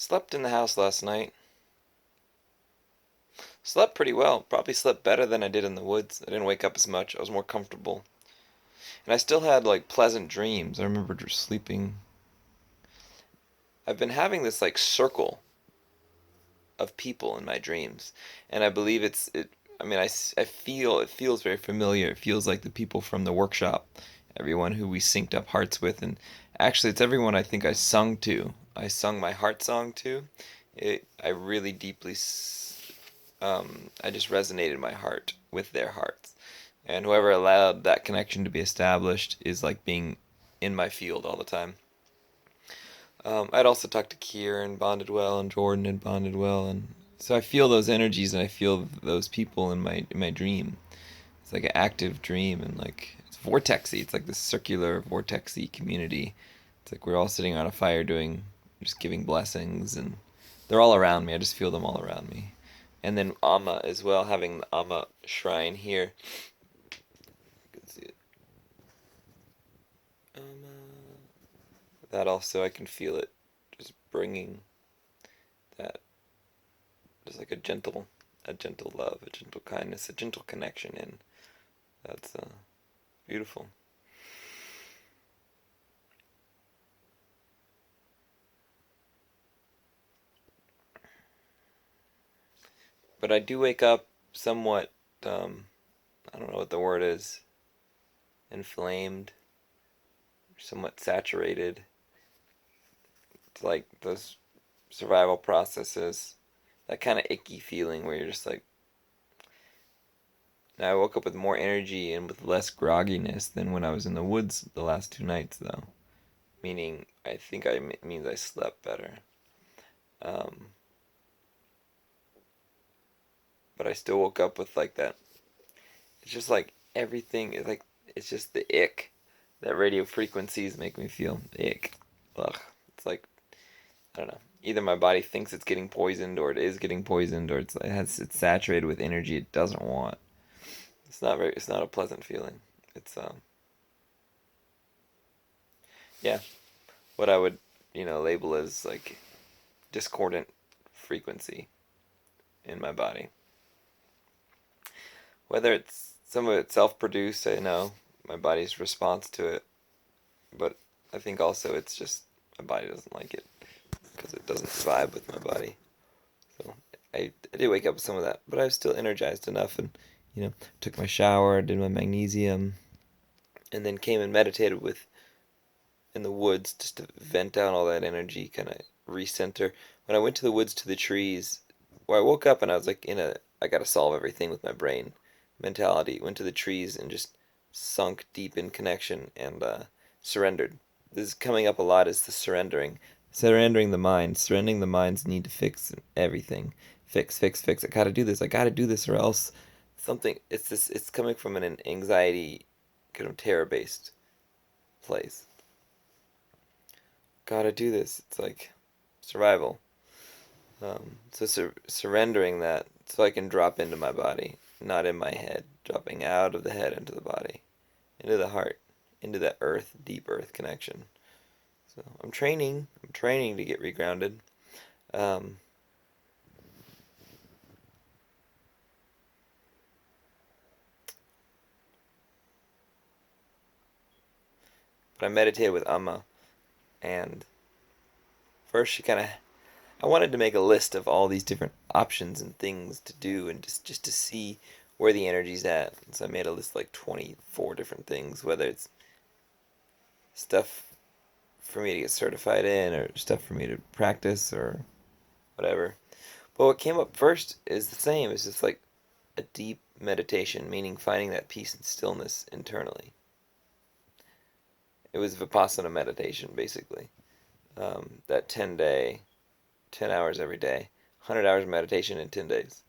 Slept in the house last night. Slept pretty well. Probably slept better than I did in the woods. I didn't wake up as much. I was more comfortable. And I still had like pleasant dreams. I remember just sleeping. I've been having this like circle of people in my dreams. And I believe I feel it feels very familiar. It feels like the people from the workshop, everyone who we synced up hearts with. And actually, it's everyone I think I sung to. I sung my heart song to. I really deeply I just resonated my heart with their hearts. And whoever allowed that connection to be established is like being in my field all the time. I'd also talked to Kier and bonded well, and Jordan and bonded well, and so I feel those energies and I feel those people in my dream. It's like an active dream and like it's vortexy. It's like this circular vortexy community. It's like we're all sitting around a fire doing just giving blessings and they're all around me. I just feel them all around me. And then Amma as well, having the Amma shrine here. You can see it. Amma. That also, I can feel it just bringing that, just like a gentle love, a gentle kindness, a gentle connection in. That's beautiful. But I do wake up somewhat, I don't know what the word is, inflamed, somewhat saturated. It's like those survival processes, that kind of icky feeling where you're just like, now I woke up with more energy and with less grogginess than when I was in the woods the last 2 nights, though. Meaning, I think it means I slept better. Um, but I still woke up with like that. It's just like everything is like, it's just the ick that radio frequencies make me feel. Ick. Ugh. It's like, I don't know. Either my body thinks it's getting poisoned, or it is getting poisoned, or it's saturated with energy it doesn't want. It's not a pleasant feeling. It's yeah, what I would, label as like discordant frequency in my body. Whether it's some of it self-produced, I know my body's response to it, but I think also it's just my body doesn't like it because it doesn't vibe with my body. So I did wake up with some of that, but I was still energized enough, and took my shower, did my magnesium, and then came and meditated with in the woods just to vent out all that energy, kind of recenter. When I went to the woods to the trees, where I woke up and I was like I gotta solve everything with my brain mentality. Went to the trees and just sunk deep in connection and surrendered. This is coming up a lot is the surrendering the mind, surrendering the mind's need to fix everything, fix, fix, fix. I gotta do this. I gotta do this, or else something. It's this. It's coming from an anxiety, kind of terror based place. Gotta do this. It's like survival. So surrendering that so I can drop into my body, not in my head, dropping out of the head into the body, into the heart, into that earth, deep earth connection. So I'm training to get regrounded. Um, but I meditated with Amma, and first she kind of, I wanted to make a list of all these different options and things to do, and just to see where the energy's at. And so I made a list of like 24 different things, whether it's stuff for me to get certified in, or stuff for me to practice, or whatever. But what came up first is the same. It's just like a deep meditation, meaning finding that peace and stillness internally. It was Vipassana meditation, basically. That 10-day, 10 hours every day, 100 hours of meditation in 10 days.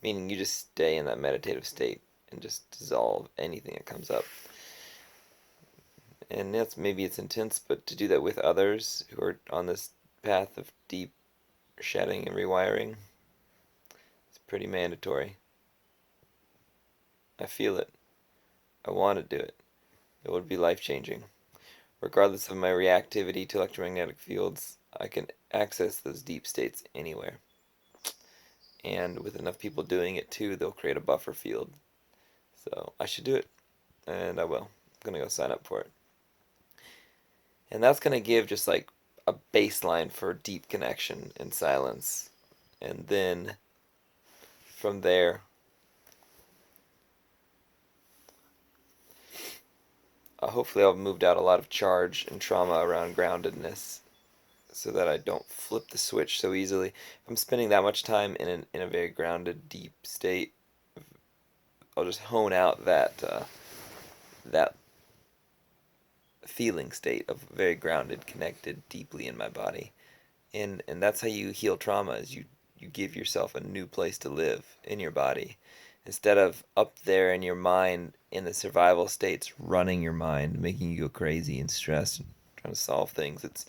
Meaning you just stay in that meditative state and just dissolve anything that comes up. And maybe it's intense, but to do that with others who are on this path of deep shedding and rewiring, it's pretty mandatory. I feel it. I want to do it. It would be life changing. Regardless of my reactivity to electromagnetic fields, I can access those deep states anywhere. And with enough people doing it too, they'll create a buffer field. So I should do it, and I will. I'm gonna go sign up for it. And that's gonna give just like a baseline for deep connection and silence. And then from there, hopefully I've moved out a lot of charge and trauma around groundedness so that I don't flip the switch so easily. If I'm spending that much time in a very grounded, deep state, I'll just hone out that feeling state of very grounded, connected deeply in my body. And that's how you heal trauma is you give yourself a new place to live in your body. Instead of up there in your mind in the survival states running your mind, making you go crazy and stressed and trying to solve things, it's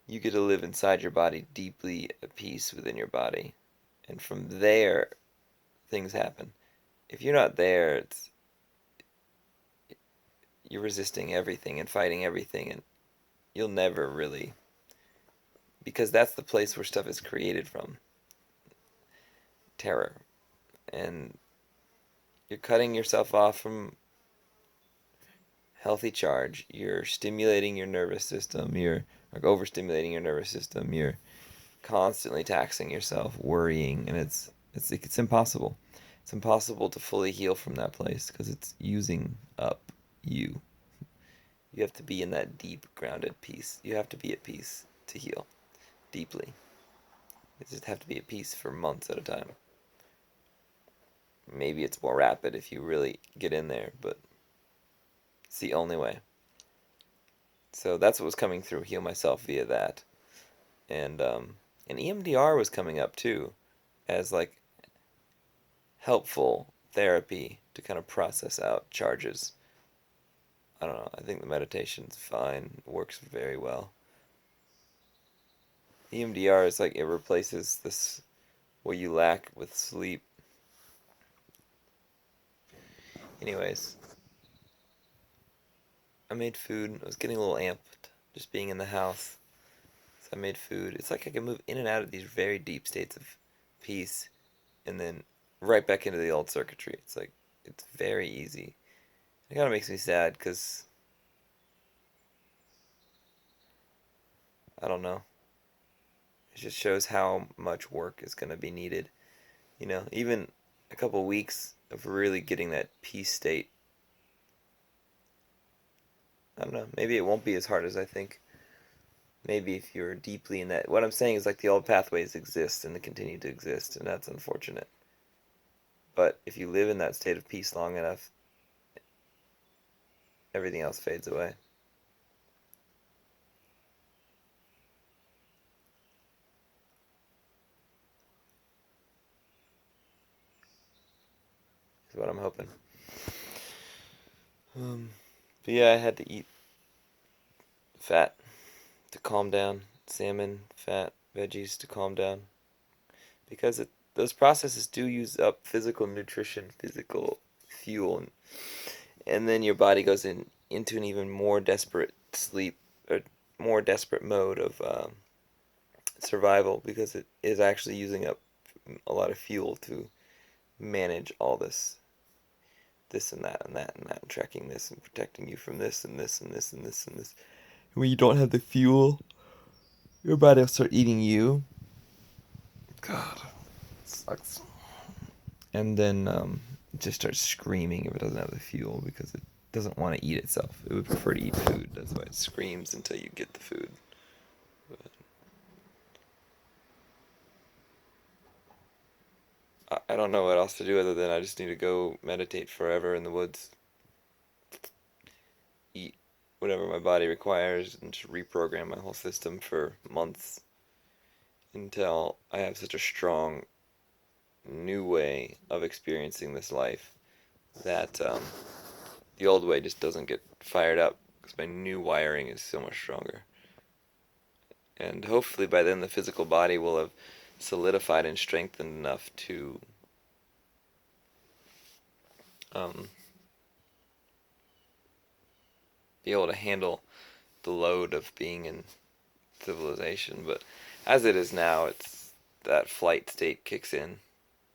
you get to live inside your body deeply at peace within your body. And from there things happen. If you're not there, it's you're resisting everything and fighting everything, and you'll never really, because that's the place where stuff is created from, terror. And you're cutting yourself off from healthy charge. You're stimulating your nervous system. You're like overstimulating your nervous system. You're constantly taxing yourself, worrying, and it's impossible. It's impossible to fully heal from that place because it's using up you. You have to be in that deep, grounded peace. You have to be at peace to heal deeply. You just have to be at peace for months at a time. Maybe it's more rapid if you really get in there, but it's the only way. So that's what was coming through Heal Myself via that. And EMDR was coming up too as like helpful therapy to kind of process out charges. I don't know. I think the meditation's fine. It works very well. EMDR is like it replaces this what you lack with sleep. Anyways, I made food. I was getting a little amped just being in the house. So I made food. It's like I can move in and out of these very deep states of peace and then right back into the old circuitry. It's like it's very easy. It kind of makes me sad because I don't know. It just shows how much work is going to be needed. Even a couple weeks of really getting that peace state. I don't know. Maybe it won't be as hard as I think. Maybe if you're deeply in that. What I'm saying is like the old pathways exist and they continue to exist, and that's unfortunate. But if you live in that state of peace long enough, everything else fades away. Is what I'm hoping. Um, but yeah, I had to eat fat to calm down, salmon, fat, veggies to calm down, because those processes do use up physical nutrition, physical fuel, and then your body goes into an even more desperate sleep, or more desperate mode of survival because it is actually using up a lot of fuel to manage all this and that and that and that, and tracking this and protecting you from this and this and this and this and this. When you don't have the fuel, your body will start eating you. God, it sucks. And then it just starts screaming if it doesn't have the fuel because it doesn't want to eat itself. It would prefer to eat food. That's why it screams until you get the food. But I don't know what else to do other than I just need to go meditate forever in the woods, eat whatever my body requires, and just reprogram my whole system for months until I have such a strong new way of experiencing this life that the old way just doesn't get fired up because my new wiring is so much stronger. And hopefully by then the physical body will have solidified and strengthened enough to um, be able to handle the load of being in civilization. But as it is now, it's that flight state kicks in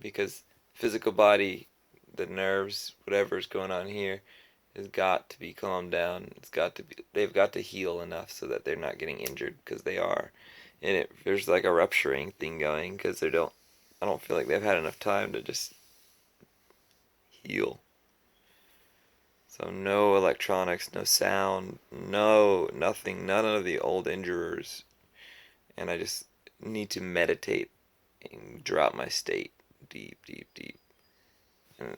because physical body, the nerves, whatever's going on here, has got to be calmed down. It's got to be. They've got to heal enough so that they're not getting injured because they are, and there's like a rupturing thing going because they don't. I don't feel like they've had enough time to just heal. So no electronics, no sound, no nothing, none of the old injurers, and I just need to meditate and drop my state deep, deep, deep. And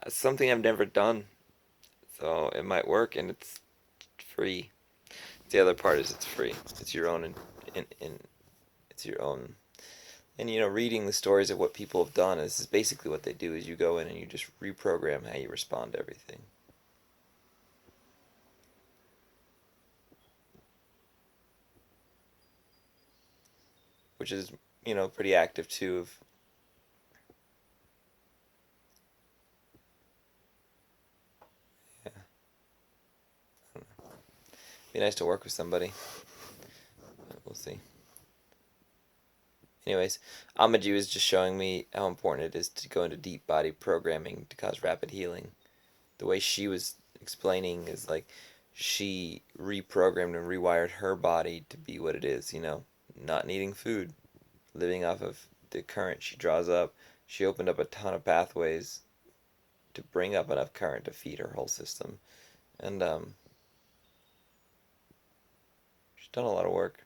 it's something I've never done, so it might work, and it's free. The other part is it's free. It's your own, in it's your own. And reading the stories of what people have done is basically what they do. Is you go in and you just reprogram how you respond to everything, which is pretty active too. Of yeah, be nice to work with somebody. But we'll see. Anyways, Amaji was just showing me how important it is to go into deep body programming to cause rapid healing. The way she was explaining is like she reprogrammed and rewired her body to be what it is, not needing food, living off of the current she draws up. She opened up a ton of pathways to bring up enough current to feed her whole system. And she's done a lot of work.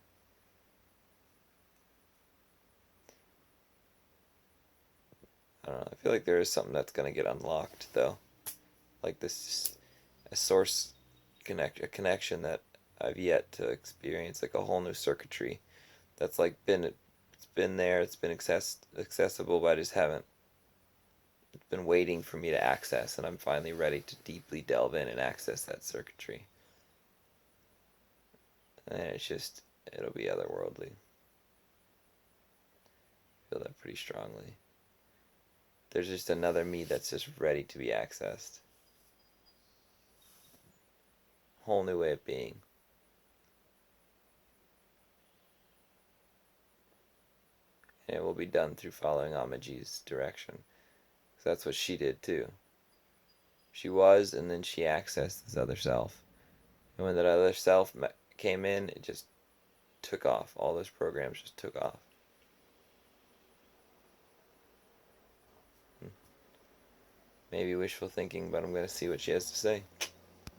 I don't know. I feel like there is something that's going to get unlocked, though. Like this, a source a connection that I've yet to experience, like a whole new circuitry that's like it's been there, it's been accessible, but I just haven't. It's been waiting for me to access, and I'm finally ready to deeply delve in and access that circuitry. And it'll be otherworldly. I feel that pretty strongly. There's just another me that's just ready to be accessed. Whole new way of being. And it will be done through following Amaji's direction. So that's what she did too. She was, and then she accessed this other self. And when that other self came in, it just took off. All those programs just took off. Maybe wishful thinking, but I'm going to see what she has to say.